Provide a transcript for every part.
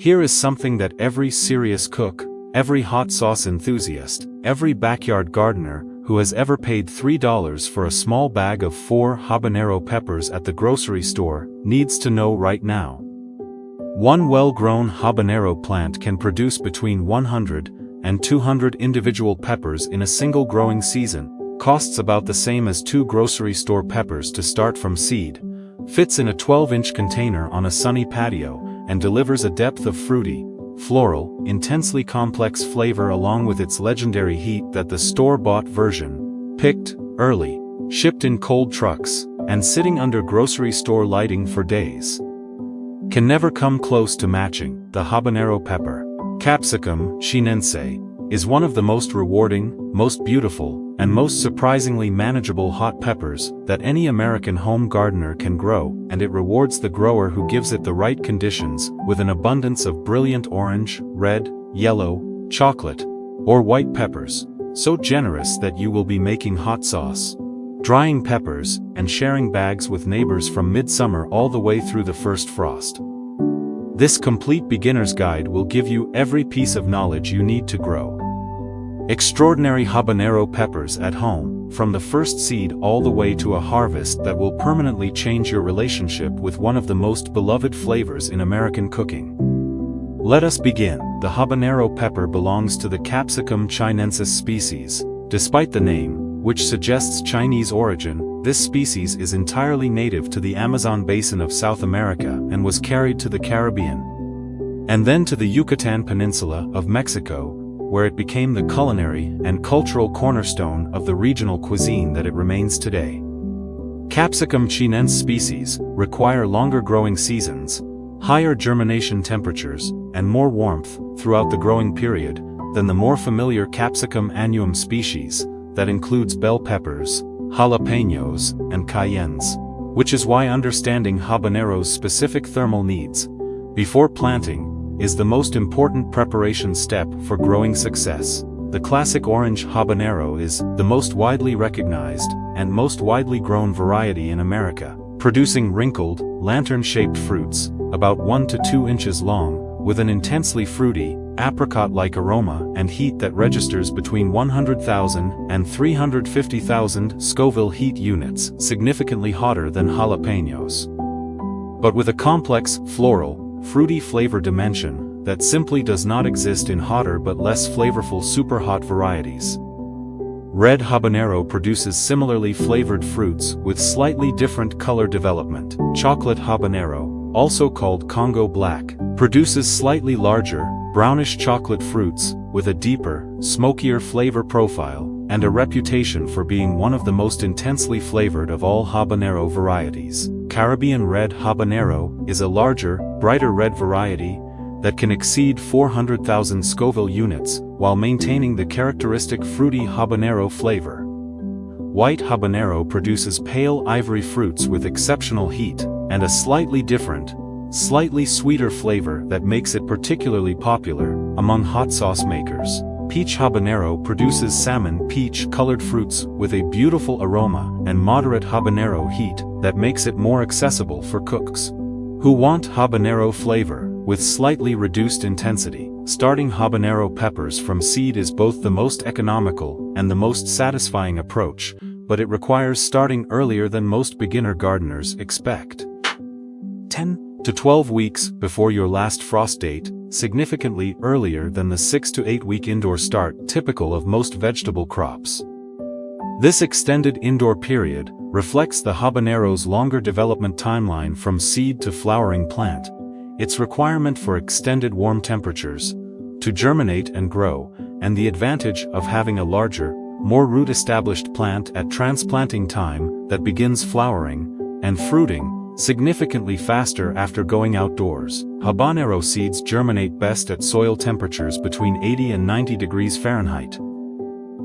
Here is something that every serious cook, every hot sauce enthusiast, every backyard gardener who has ever paid $3 for a small bag of 4 habanero peppers at the grocery store needs to know right now. One well-grown habanero plant can produce between 100 and 200 individual peppers in a single growing season, costs about the same as 2 grocery store peppers to start from seed, fits in a 12-inch container on a sunny patio, and delivers a depth of fruity, floral, intensely complex flavor along with its legendary heat that the store-bought version, picked, early, shipped in cold trucks, and sitting under grocery store lighting for days, can never come close to matching. The habanero pepper, Capsicum Chinense, is one of the most rewarding, most beautiful, and most surprisingly manageable hot peppers that any American home gardener can grow, and it rewards the grower who gives it the right conditions with an abundance of brilliant orange, red, yellow, chocolate, or white peppers, so generous that you will be making hot sauce, drying peppers, and sharing bags with neighbors from midsummer all the way through the first frost. This complete beginner's guide will give you every piece of knowledge you need to grow extraordinary habanero peppers at home, from the first seed all the way to a harvest that will permanently change your relationship with one of the most beloved flavors in American cooking. Let us begin. The habanero pepper belongs to the Capsicum chinensis species. Despite the name, which suggests Chinese origin, this species is entirely native to the Amazon basin of South America and was carried to the Caribbean, and then to the Yucatan Peninsula of Mexico, where it became the culinary and cultural cornerstone of the regional cuisine that it remains today. Capsicum Chinense species require longer growing seasons, higher germination temperatures, and more warmth throughout the growing period than the more familiar Capsicum annuum species that includes bell peppers, jalapenos, and cayennes, which is why understanding habanero's specific thermal needs before planting is the most important preparation step for growing success. The classic orange habanero is the most widely recognized and most widely grown variety in America, producing wrinkled, lantern-shaped fruits, about 1 to 2 inches long, with an intensely fruity, apricot-like aroma and heat that registers between 100,000 and 350,000 Scoville heat units, significantly hotter than jalapenos, but with a complex, floral, fruity flavor dimension that simply does not exist in hotter but less flavorful superhot varieties. Red habanero produces similarly flavored fruits with slightly different color development. Chocolate habanero, also called Congo black, produces slightly larger, brownish chocolate fruits with a deeper, smokier flavor profile and a reputation for being one of the most intensely flavored of all habanero varieties. Caribbean red habanero is a larger, brighter red variety that can exceed 400,000 Scoville units while maintaining the characteristic fruity habanero flavor. White habanero produces pale ivory fruits with exceptional heat and a slightly different, slightly sweeter flavor that makes it particularly popular among hot sauce makers. Peach habanero produces salmon peach-colored fruits with a beautiful aroma and moderate habanero heat that makes it more accessible for cooks who want habanero flavor with slightly reduced intensity. Starting habanero peppers from seed is both the most economical and the most satisfying approach, but it requires starting earlier than most beginner gardeners expect. 10 to 12 weeks before your last frost date, significantly earlier than the 6 to 8 week indoor start typical of most vegetable crops. This extended indoor period reflects the habanero's longer development timeline from seed to flowering plant, its requirement for extended warm temperatures to germinate and grow, and the advantage of having a larger, more root-established plant at transplanting time that begins flowering and fruiting significantly faster after going outdoors. Habanero seeds germinate best at soil temperatures between 80 and 90 degrees Fahrenheit,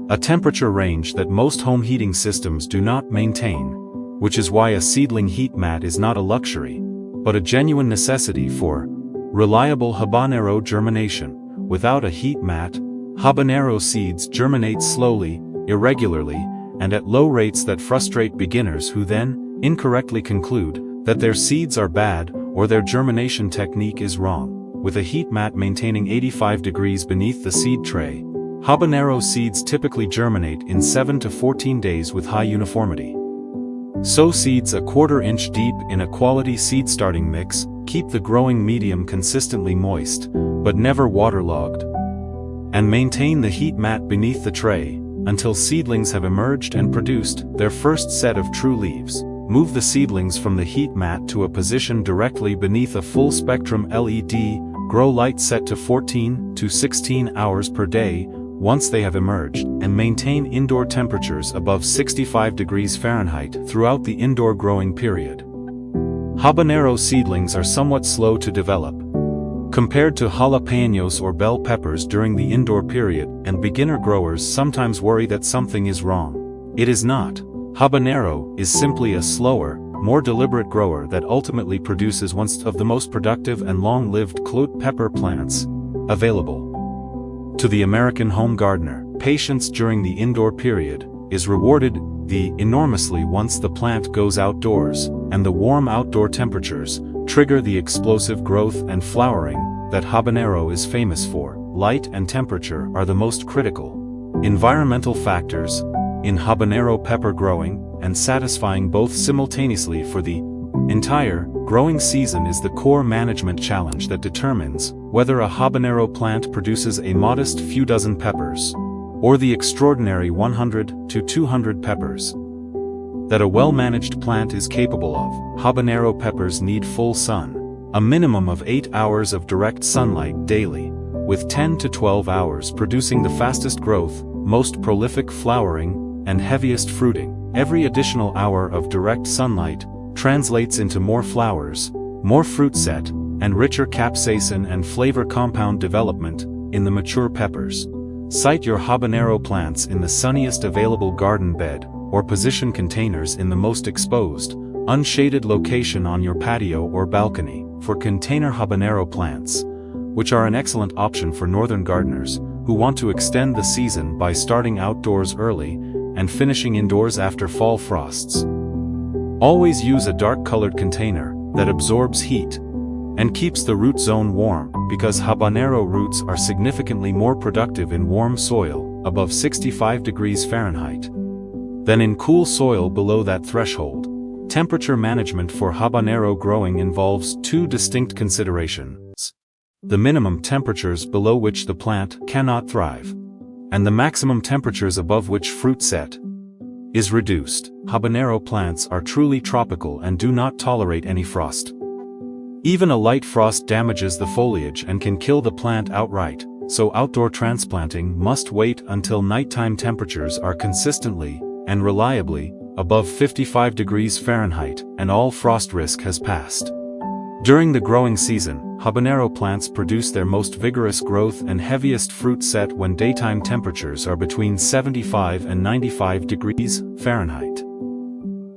a temperature range that most home heating systems do not maintain, which is why a seedling heat mat is not a luxury, but a genuine necessity for reliable habanero germination. Without a heat mat, habanero seeds germinate slowly, irregularly, and at low rates that frustrate beginners who then incorrectly conclude that their seeds are bad or their germination technique is wrong. with a heat mat maintaining 85 degrees beneath the seed tray. Habanero seeds typically germinate in 7 to 14 days with high uniformity. Sow seeds a 1/4 inch deep in a quality seed starting mix. Keep the growing medium consistently moist, but never waterlogged. And maintain the heat mat beneath the tray until seedlings have emerged and produced their first set of true leaves. Move the seedlings from the heat mat to a position directly beneath a full-spectrum LED grow light set to 14 to 16 hours per day once they have emerged, and maintain indoor temperatures above 65 degrees Fahrenheit throughout the indoor growing period. Habanero seedlings are somewhat slow to develop compared to jalapenos or bell peppers during the indoor period, and beginner growers sometimes worry that something is wrong. It is not. Habanero is simply a slower, more deliberate grower that ultimately produces one of the most productive and long-lived clout pepper plants available. To the American home gardener, patience during the indoor period is rewarded enormously once the plant goes outdoors, and the warm outdoor temperatures trigger the explosive growth and flowering that habanero is famous for. Light and temperature are the most critical environmental factors in habanero pepper growing, and satisfying both simultaneously for the entire growing season is the core management challenge that determines whether a habanero plant produces a modest few dozen peppers, or the extraordinary 100 to 200 peppers that a well-managed plant is capable of. Habanero peppers need full sun, a minimum of 8 hours of direct sunlight daily, with 10 to 12 hours producing the fastest growth, most prolific flowering, and heaviest fruiting. Every additional hour of direct sunlight translates into more flowers, more fruit set, and richer capsaicin and flavor compound development in the mature peppers. Site your habanero plants in the sunniest available garden bed, or position containers in the most exposed, unshaded location on your patio or balcony. For container habanero plants, which are an excellent option for northern gardeners who want to extend the season by starting outdoors early and finishing indoors after fall frosts. Always use a dark-colored container that absorbs heat and keeps the root zone warm, because habanero roots are significantly more productive in warm soil above 65 degrees Fahrenheit than in cool soil below that threshold. Temperature management for habanero growing involves two distinct considerations: the minimum temperatures below which the plant cannot thrive, and the maximum temperatures above which fruit set is reduced. Habanero plants are truly tropical and do not tolerate any frost. Even a light frost damages the foliage and can kill the plant outright, so outdoor transplanting must wait until nighttime temperatures are consistently and reliably above 55 degrees Fahrenheit and all frost risk has passed. During the growing season, habanero plants produce their most vigorous growth and heaviest fruit set when daytime temperatures are between 75 and 95 degrees Fahrenheit.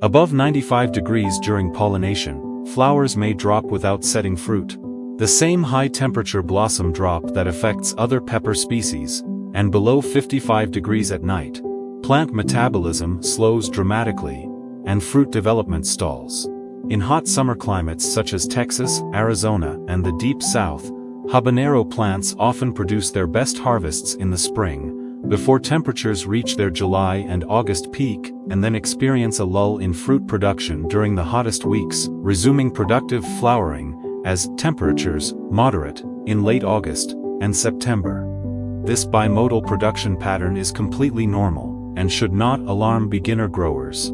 Above 95 degrees during pollination, flowers may drop without setting fruit. The same high-temperature blossom drop that affects other pepper species, and below 55 degrees at night, plant metabolism slows dramatically, and fruit development stalls. In hot summer climates such as Texas, Arizona, and the Deep South, habanero plants often produce their best harvests in the spring, before temperatures reach their July and August peak, and then experience a lull in fruit production during the hottest weeks, resuming productive flowering as temperatures moderate in late August and September. This bimodal production pattern is completely normal and should not alarm beginner growers.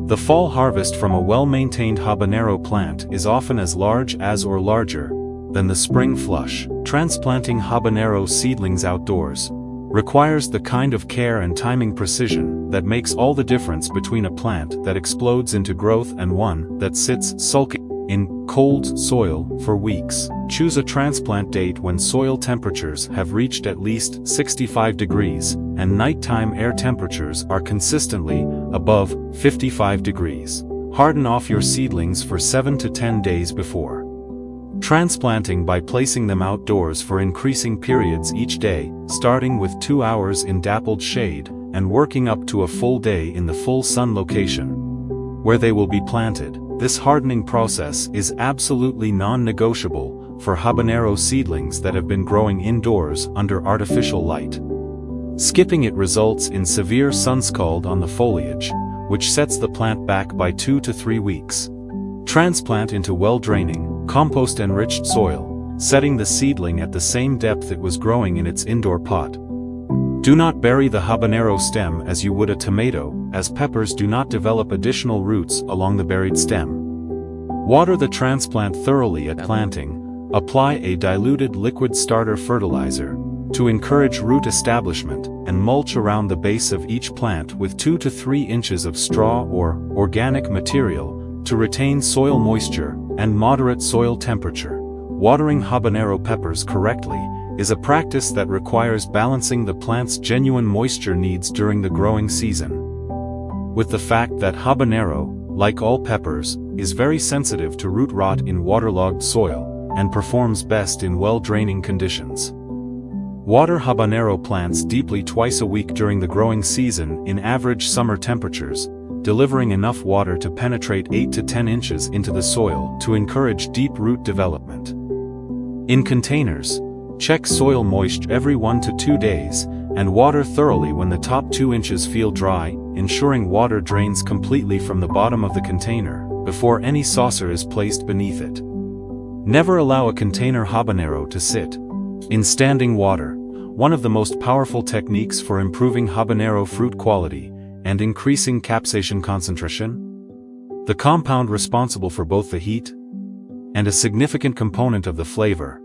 The fall harvest from a well-maintained habanero plant is often as large as or larger than the spring flush. Transplanting habanero seedlings outdoors requires the kind of care and timing precision that makes all the difference between a plant that explodes into growth and one that sits sulking in cold soil for weeks. Choose a transplant date when soil temperatures have reached at least 65 degrees and nighttime air temperatures are consistently above 55 degrees. Harden off your seedlings for 7 to 10 days before transplanting by placing them outdoors for increasing periods each day, starting with 2 hours in dappled shade and working up to a full day in the full sun location where they will be planted. This hardening process is absolutely non-negotiable for habanero seedlings that have been growing indoors under artificial light. Skipping it results in severe sunscald on the foliage, which sets the plant back by 2 to 3 weeks. Transplant into well-draining, compost-enriched soil, setting the seedling at the same depth it was growing in its indoor pot. Do not bury the habanero stem as you would a tomato, as peppers do not develop additional roots along the buried stem. Water the transplant thoroughly at planting. Apply a diluted liquid starter fertilizer to encourage root establishment, and mulch around the base of each plant with 2 to 3 inches of straw or organic material to retain soil moisture and moderate soil temperature. Watering habanero peppers correctly is a practice that requires balancing the plant's genuine moisture needs during the growing season. With the fact that habanero, like all peppers, is very sensitive to root rot in waterlogged soil, and performs best in well-draining conditions. Water habanero plants deeply twice a week during the growing season in average summer temperatures, delivering enough water to penetrate 8 to 10 inches into the soil to encourage deep root development. In containers, check soil moisture every 1 to 2 days, and water thoroughly when the top 2 inches feel dry, ensuring water drains completely from the bottom of the container before any saucer is placed beneath it. Never allow a container habanero to sit in standing water, one of the most powerful techniques for improving habanero fruit quality and increasing capsaicin concentration. The compound responsible for both the heat and a significant component of the flavor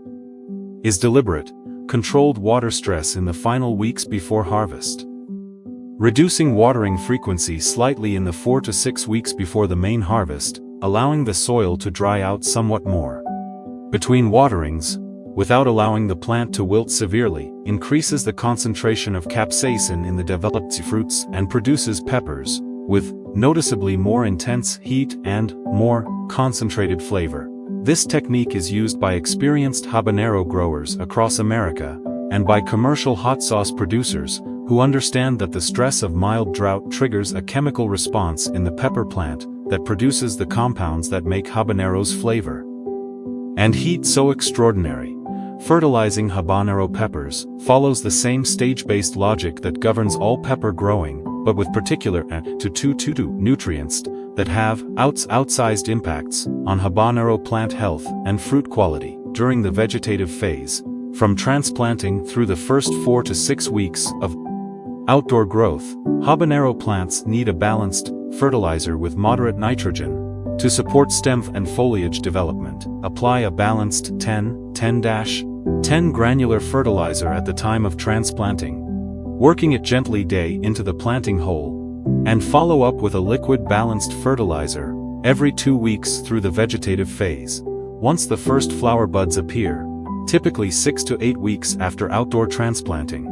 is deliberate, controlled water stress in the final weeks before harvest. Reducing watering frequency slightly in the 4 to 6 weeks before the main harvest, allowing the soil to dry out somewhat more between waterings, without allowing the plant to wilt severely, increases the concentration of capsaicin in the developed fruits and produces peppers with noticeably more intense heat and more concentrated flavor. This technique is used by experienced habanero growers across America and by commercial hot sauce producers who understand that the stress of mild drought triggers a chemical response in the pepper plant that produces the compounds that make habanero's flavor and heat so extraordinary. Fertilizing habanero peppers follows the same stage-based logic that governs all pepper growing, but with particular to nutrients that have outsized impacts on habanero plant health and fruit quality during the vegetative phase. From transplanting through the first 4 to 6 weeks of outdoor growth, habanero plants need a balanced fertilizer with moderate nitrogen to support stem and foliage development. Apply a balanced 10-10 granular fertilizer at the time of transplanting, working it gently day into the planting hole, and follow up with a liquid balanced fertilizer every 2 weeks through the vegetative phase. Once the first flower buds appear, typically 6 to 8 weeks after outdoor transplanting,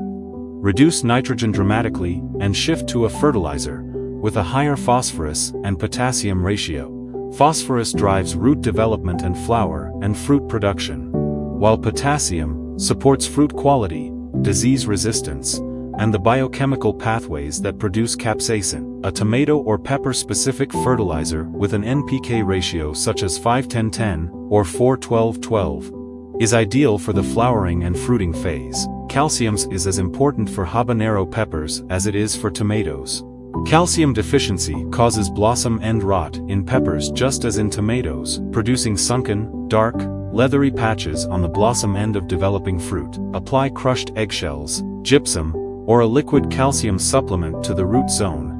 reduce nitrogen dramatically and shift to a fertilizer with a higher phosphorus and potassium ratio. Phosphorus drives root development and flower and fruit production, while potassium supports fruit quality, disease resistance, and the biochemical pathways that produce capsaicin. A tomato or pepper-specific fertilizer with an NPK ratio such as 5-10-10 or 4-12-12 is ideal for the flowering and fruiting phase. Calcium is as important for habanero peppers as it is for tomatoes. Calcium deficiency causes blossom end rot in peppers just as in tomatoes, producing sunken, dark, leathery patches on the blossom end of developing fruit. Apply crushed eggshells, gypsum, or a liquid calcium supplement to the root zone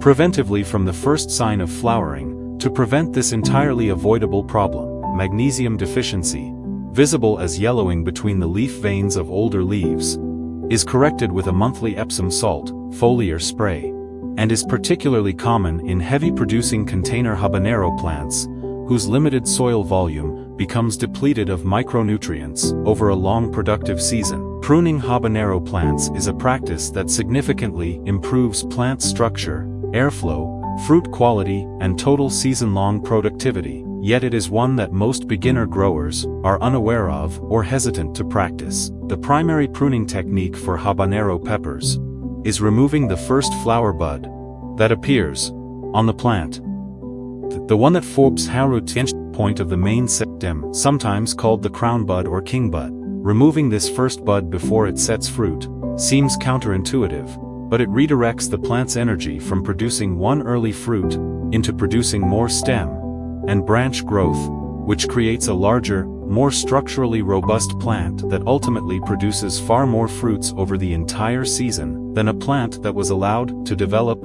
preventively from the first sign of flowering to prevent this entirely avoidable problem. Magnesium deficiency, visible as yellowing between the leaf veins of older leaves, is corrected with a monthly Epsom salt foliar spray, and is particularly common in heavy-producing container habanero plants, whose limited soil volume becomes depleted of micronutrients over a long productive season. Pruning habanero plants is a practice that significantly improves plant structure, airflow, fruit quality, and total season-long productivity, yet it is one that most beginner growers are unaware of or hesitant to practice. The primary pruning technique for habanero peppers is removing the first flower bud that appears on the plant. The one that forms point of the main stem, sometimes called the crown bud or king bud. Removing this first bud before it sets fruit seems counterintuitive, but it redirects the plant's energy from producing one early fruit into producing more stem and branch growth, which creates a larger, more structurally robust plant that ultimately produces far more fruits over the entire season than a plant that was allowed to develop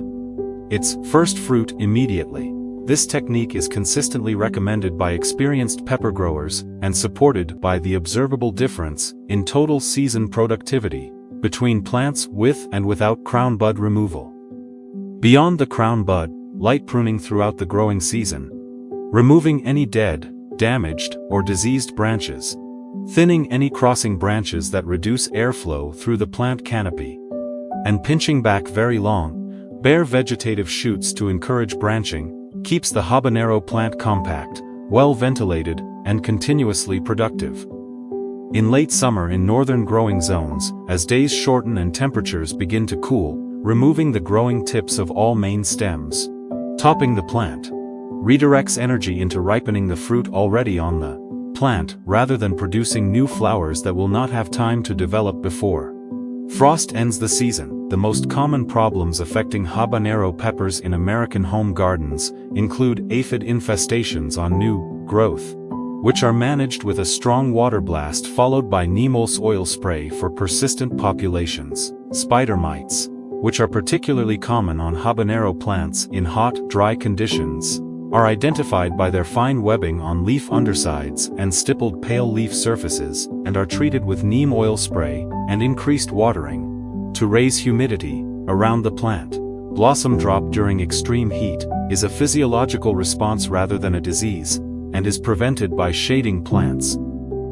its first fruit immediately. This technique is consistently recommended by experienced pepper growers and supported by the observable difference in total season productivity between plants with and without crown bud removal. Beyond the crown bud, light pruning throughout the growing season, removing any dead, damaged, or diseased branches, thinning any crossing branches that reduce airflow through the plant canopy, and pinching back very long, bare vegetative shoots to encourage branching, keeps the habanero plant compact, well ventilated, and continuously productive. In late summer in northern growing zones, as days shorten and temperatures begin to cool, removing the growing tips of all main stems, topping the plant, redirects energy into ripening the fruit already on the plant rather than producing new flowers that will not have time to develop before frost ends the season. The most common problems affecting habanero peppers in American home gardens include aphid infestations on new growth, which are managed with a strong water blast followed by Neemol's oil spray for persistent populations. Spider mites, which are particularly common on habanero plants in hot, dry conditions, are identified by their fine webbing on leaf undersides and stippled pale leaf surfaces, and are treated with neem oil spray and increased watering to raise humidity around the plant. Blossom drop during extreme heat is a physiological response rather than a disease, and is prevented by shading plants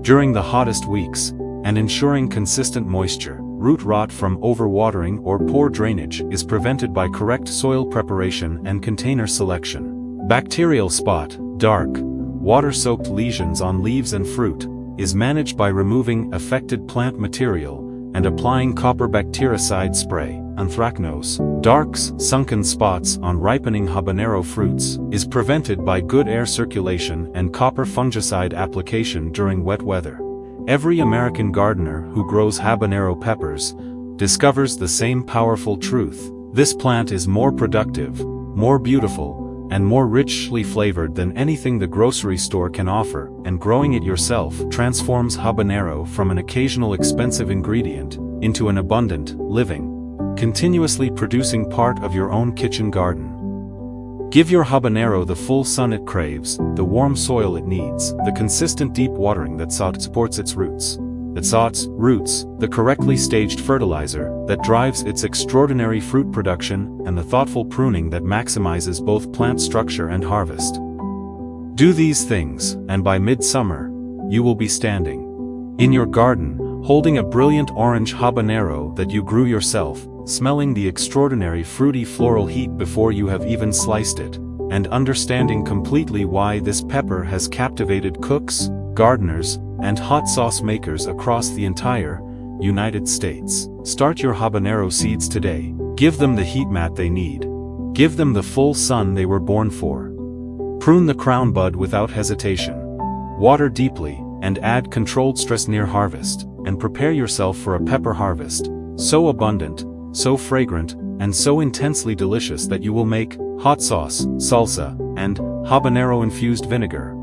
during the hottest weeks and ensuring consistent moisture. Root rot from overwatering or poor drainage is prevented by correct soil preparation and container selection. Bacterial spot, dark, water-soaked lesions on leaves and fruit, is managed by removing affected plant material and applying copper bactericide spray. Anthracnose, darks, sunken spots on ripening habanero fruits, is prevented by good air circulation and copper fungicide application during wet weather. Every American gardener who grows habanero peppers discovers the same powerful truth. This plant is more productive, more beautiful, and more richly flavored than anything the grocery store can offer, and growing it yourself transforms habanero from an occasional expensive ingredient into an abundant, living, continuously producing part of your own kitchen garden. Give your habanero the full sun it craves, the warm soil it needs, the consistent deep watering that supports its roots, the correctly staged fertilizer that drives its extraordinary fruit production, and the thoughtful pruning that maximizes both plant structure and harvest. Do these things, and by midsummer, you will be standing in your garden, holding a brilliant orange habanero that you grew yourself, smelling the extraordinary fruity floral heat before you have even sliced it, and understanding completely why this pepper has captivated cooks, gardeners, and hot sauce makers across the entire United States. Start your habanero seeds today. Give them the heat mat they need. Give them the full sun they were born for. Prune the crown bud without hesitation. Water deeply, and add controlled stress near harvest, and prepare yourself for a pepper harvest, so abundant, so fragrant, and so intensely delicious that you will make hot sauce, salsa, and habanero-infused vinegar,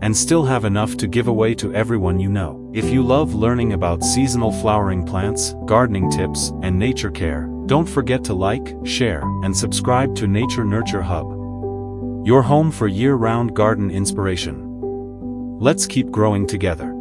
and still have enough to give away to everyone you know. If you love learning about seasonal flowering plants, gardening tips, and nature care, don't forget to like, share, and subscribe to Nature Nurture Hub, your home for year-round garden inspiration. Let's keep growing together.